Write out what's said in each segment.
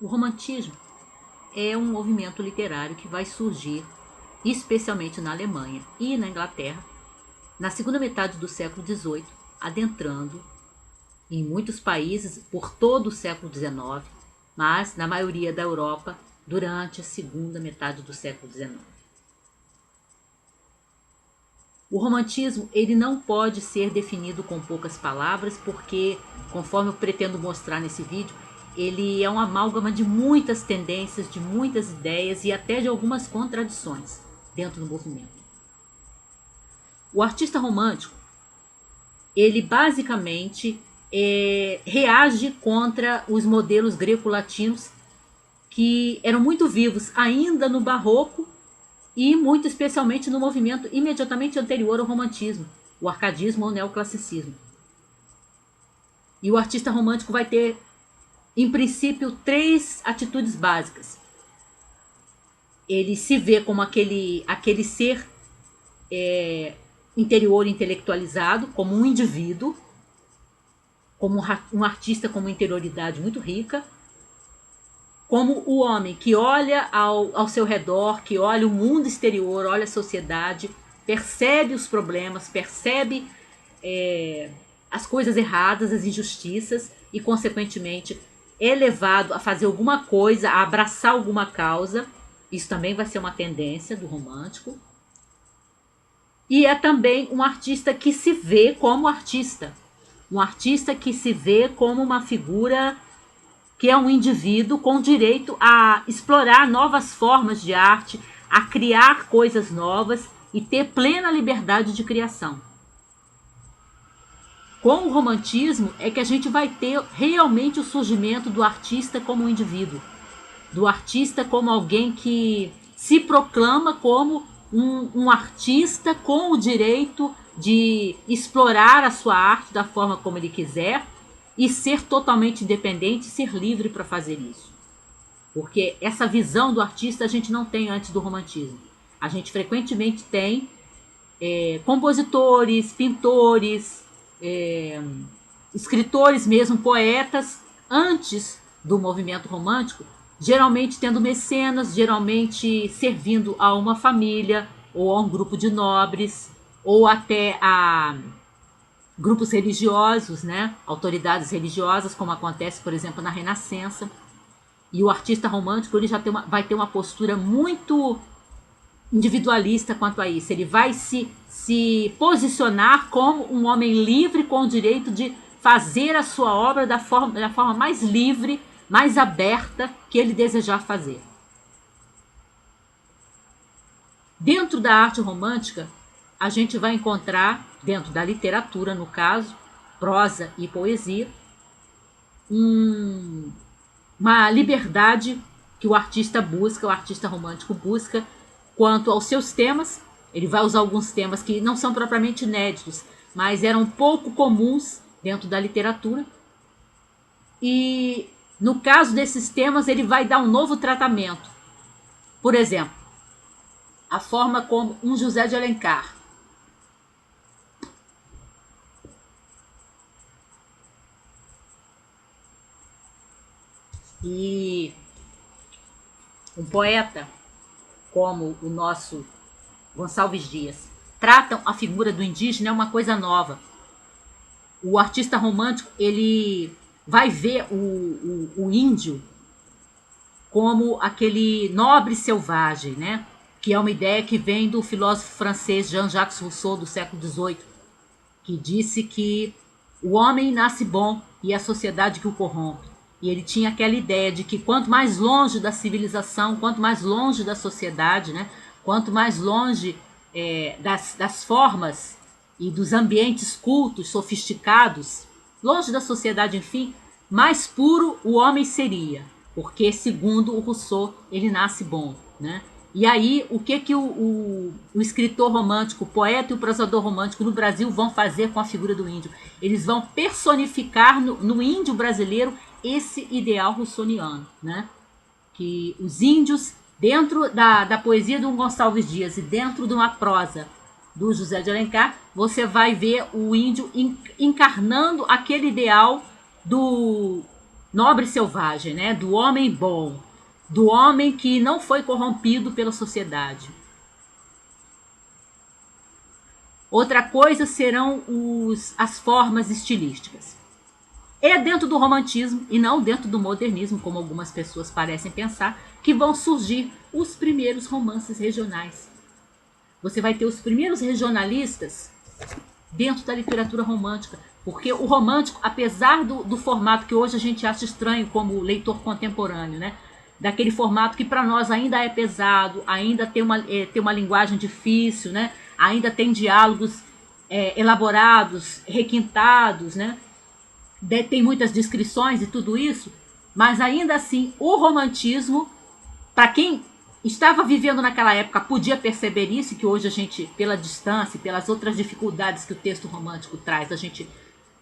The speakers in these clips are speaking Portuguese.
O romantismo é um movimento literário que vai surgir especialmente na Alemanha e na Inglaterra na segunda metade do século XVIII, adentrando em muitos países por todo o século XIX, mas na maioria da Europa durante a segunda metade do século XIX. O romantismo ele não pode ser definido com poucas palavras, porque, conforme eu pretendo mostrar nesse vídeo, ele é uma amálgama de muitas tendências, de muitas ideias e até de algumas contradições dentro do movimento. O artista romântico, ele basicamente reage contra os modelos greco-latinos que eram muito vivos ainda no barroco e muito especialmente no movimento imediatamente anterior ao romantismo, o arcadismo ou neoclassicismo. E o artista romântico vai ter, em princípio, 3 atitudes básicas. Ele se vê como aquele ser interior intelectualizado, como um indivíduo, como um artista com uma interioridade muito rica, como o homem que olha ao seu redor, que olha o mundo exterior, olha a sociedade, percebe os problemas, percebe as coisas erradas, as injustiças e, consequentemente, é levado a fazer alguma coisa, a abraçar alguma causa. Isso também vai ser uma tendência do romântico. E é também um artista que se vê como artista. Um artista que se vê como uma figura que é um indivíduo com direito a explorar novas formas de arte, a criar coisas novas e ter plena liberdade de criação. Com o romantismo é que a gente vai ter realmente o surgimento do artista como um indivíduo, do artista como alguém que se proclama como um artista com o direito de explorar a sua arte da forma como ele quiser e ser totalmente independente, ser livre para fazer isso. Porque essa visão do artista a gente não tem antes do romantismo. A gente frequentemente tem compositores, pintores, escritores mesmo, poetas, antes do movimento romântico, geralmente tendo mecenas, geralmente servindo a uma família ou a um grupo de nobres, ou até a grupos religiosos, né? Autoridades religiosas, como acontece, por exemplo, na Renascença. E o artista romântico ele já vai ter uma postura muito individualista quanto a isso. Ele vai se posicionar como um homem livre com o direito de fazer a sua obra da forma mais livre, mais aberta que ele desejar fazer. Dentro da arte romântica, a gente vai encontrar, dentro da literatura, no caso, prosa e poesia, uma liberdade que o artista busca, o artista romântico busca, quanto aos seus temas. Ele vai usar alguns temas que não são propriamente inéditos, mas eram pouco comuns dentro da literatura. E no caso desses temas, ele vai dar um novo tratamento. Por exemplo, a forma como um José de Alencar e um poeta como o nosso Gonçalves Dias tratam a figura do indígena é uma coisa nova. O artista romântico ele vai ver o índio como aquele nobre selvagem, né? Que é uma ideia que vem do filósofo francês Jean-Jacques Rousseau do século XVIII, que disse que o homem nasce bom e é a sociedade que o corrompe. E ele tinha aquela ideia de que quanto mais longe da civilização, quanto mais longe da sociedade, né? Quanto mais longe das formas e dos ambientes cultos, sofisticados, longe da sociedade, enfim, mais puro o homem seria, porque, segundo o Rousseau, ele nasce bom, né? E aí, o que o escritor romântico, o poeta e o prosador romântico no Brasil vão fazer com a figura do índio? Eles vão personificar no índio brasileiro esse ideal russoniano, né? Que os índios, dentro da poesia do Gonçalves Dias e dentro de uma prosa do José de Alencar, você vai ver o índio encarnando aquele ideal do nobre selvagem, né? Do homem bom, do homem que não foi corrompido pela sociedade. Outra coisa serão as formas estilísticas. É dentro do romantismo e não dentro do modernismo, como algumas pessoas parecem pensar, que vão surgir os primeiros romances regionais. Você vai ter os primeiros regionalistas dentro da literatura romântica, porque o romântico, apesar do formato que hoje a gente acha estranho como leitor contemporâneo, né? Daquele formato que para nós ainda é pesado, ainda tem uma linguagem difícil, né? Ainda tem diálogos elaborados, requintados, né? Tem muitas descrições e tudo isso, mas ainda assim o romantismo, para quem estava vivendo naquela época, podia perceber isso, que hoje a gente, pela distância, pelas outras dificuldades que o texto romântico traz, a gente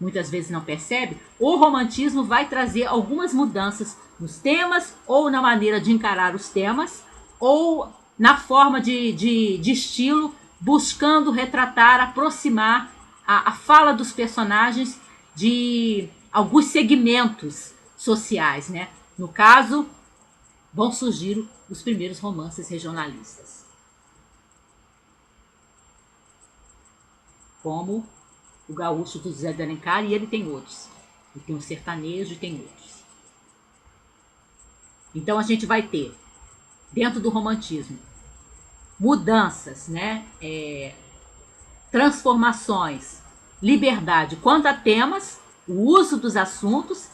muitas vezes não percebe. O romantismo vai trazer algumas mudanças nos temas, ou na maneira de encarar os temas, ou na forma de estilo, buscando retratar, aproximar a fala dos personagens de alguns segmentos sociais, né? No caso, vão surgir os primeiros romances regionalistas, como o Gaúcho do José de Alencar, e ele tem outros. Ele tem o Sertanejo e tem outros. Então a gente vai ter, dentro do romantismo, mudanças, né? Transformações, liberdade quanto a temas, o uso dos assuntos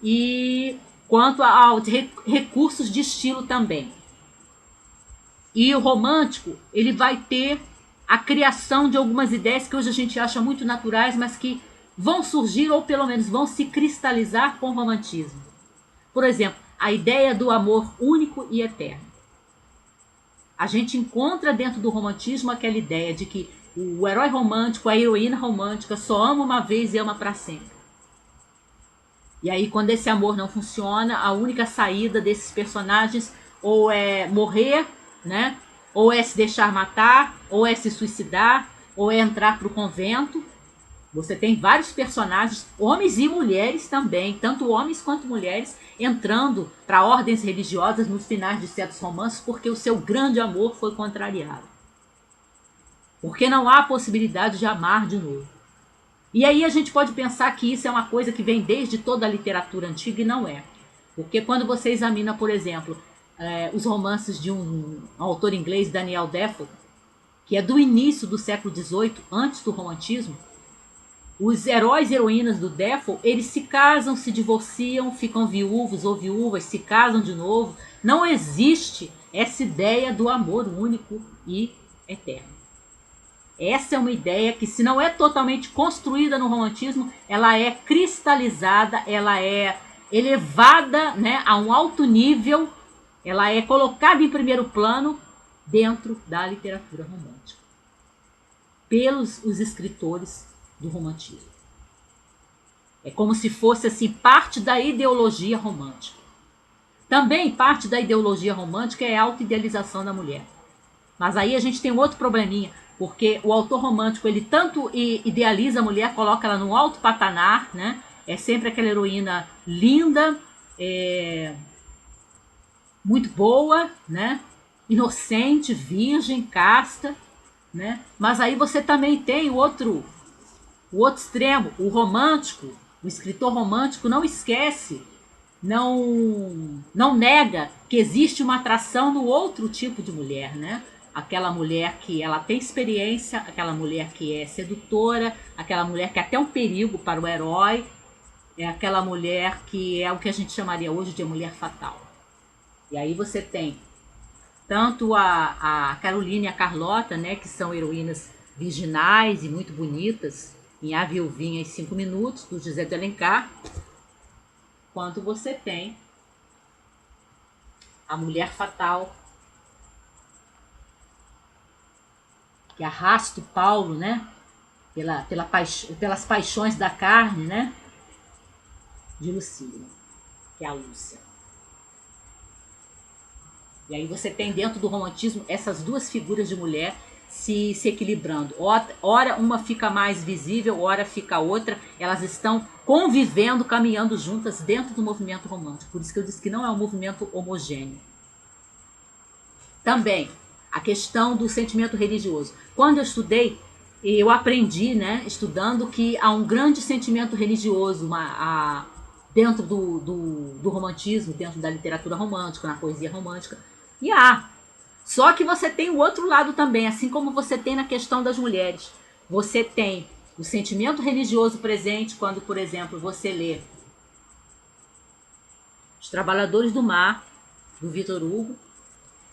e quanto aos recursos de estilo também. E o romântico, ele vai ter a criação de algumas ideias que hoje a gente acha muito naturais, mas que vão surgir ou pelo menos vão se cristalizar com o romantismo. Por exemplo, a ideia do amor único e eterno. A gente encontra dentro do romantismo aquela ideia de que o herói romântico, a heroína romântica só ama uma vez e ama para sempre. E aí, quando esse amor não funciona, a única saída desses personagens ou é morrer, né? Ou é se deixar matar, ou é se suicidar, ou é entrar para o convento. Você tem vários personagens, homens e mulheres também, tanto homens quanto mulheres, entrando para ordens religiosas nos finais de certos romances porque o seu grande amor foi contrariado. Porque não há possibilidade de amar de novo. E aí a gente pode pensar que isso é uma coisa que vem desde toda a literatura antiga e não é. Porque quando você examina, por exemplo, os romances de um autor inglês, Daniel Defoe, que é do início do século XVIII, antes do romantismo, os heróis e heroínas do Defoe, eles se casam, se divorciam, ficam viúvos ou viúvas, se casam de novo. Não existe essa ideia do amor único e eterno. Essa é uma ideia que, se não é totalmente construída no romantismo, ela é cristalizada, ela é elevada, né, a um alto nível, ela é colocada em primeiro plano dentro da literatura romântica, pelos os escritores do romantismo. É como se fosse assim parte da ideologia romântica. Também parte da ideologia romântica é a autoidealização da mulher. Mas aí a gente tem um outro probleminha, porque o autor romântico, ele tanto idealiza a mulher, coloca ela num alto patamar, né? É sempre aquela heroína linda, muito boa, né? Inocente, virgem, casta, né? Mas aí você também tem o outro extremo, o romântico, o escritor romântico não esquece, não nega que existe uma atração no outro tipo de mulher, né? Aquela mulher que ela tem experiência, aquela mulher que é sedutora, aquela mulher que é até um perigo para o herói, é aquela mulher que é o que a gente chamaria hoje de mulher fatal. E aí você tem tanto a Carolina e a Carlota, né, que são heroínas virginais e muito bonitas, em A Viuvinha em 5 Minutos, do José de Alencar, quanto você tem a mulher fatal, que arrasta o Paulo, né? Pelas paixões da carne, né? De Lucília, que é a Lúcia. E aí você tem dentro do romantismo essas duas figuras de mulher se equilibrando. Ora uma fica mais visível, ora fica outra. Elas estão convivendo, caminhando juntas dentro do movimento romântico. Por isso que eu disse que não é um movimento homogêneo. Também, a questão do sentimento religioso. Quando eu estudei, eu aprendi, né, estudando, que há um grande sentimento religioso dentro do romantismo, dentro da literatura romântica, na poesia romântica. E há. Só que você tem o outro lado também, assim como você tem na questão das mulheres. Você tem o sentimento religioso presente quando, por exemplo, você lê Os Trabalhadores do Mar, do Victor Hugo.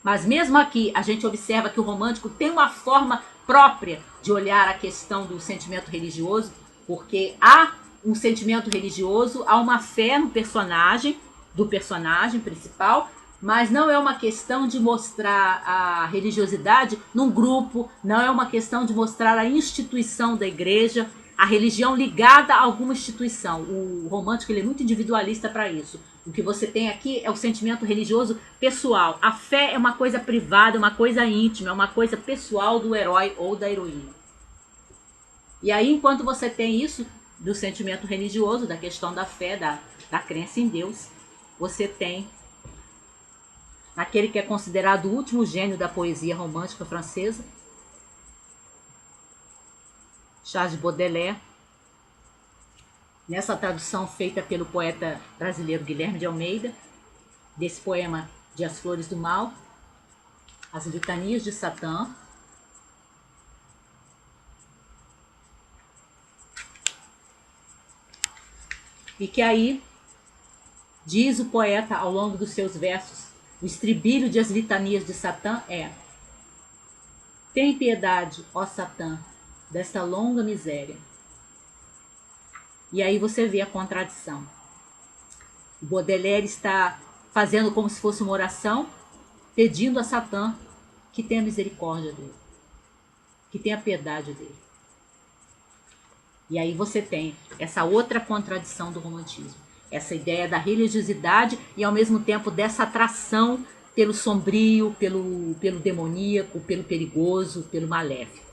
Mas mesmo aqui, a gente observa que o romântico tem uma forma própria de olhar a questão do sentimento religioso, porque há um sentimento religioso, há uma fé no personagem, do personagem principal, mas não é uma questão de mostrar a religiosidade num grupo, não é uma questão de mostrar a instituição da igreja, a religião ligada a alguma instituição. O romântico ele é muito individualista para isso. O que você tem aqui é o sentimento religioso pessoal. A fé é uma coisa privada, uma coisa íntima, é uma coisa pessoal do herói ou da heroína. E aí, enquanto você tem isso do sentimento religioso, da questão da fé, da crença em Deus, você tem aquele que é considerado o último gênio da poesia romântica francesa, Charles Baudelaire, nessa tradução feita pelo poeta brasileiro Guilherme de Almeida, desse poema de As Flores do Mal, As Litanias de Satã. E que aí diz o poeta ao longo dos seus versos, o estribilho de As Litanias de Satã é: tem piedade, ó Satã, desta longa miséria. E aí você vê a contradição. O Baudelaire está fazendo como se fosse uma oração, pedindo a Satã que tenha misericórdia dele, que tenha piedade dele. E aí você tem essa outra contradição do romantismo, essa ideia da religiosidade e ao mesmo tempo dessa atração pelo sombrio, pelo demoníaco, pelo perigoso, pelo maléfico.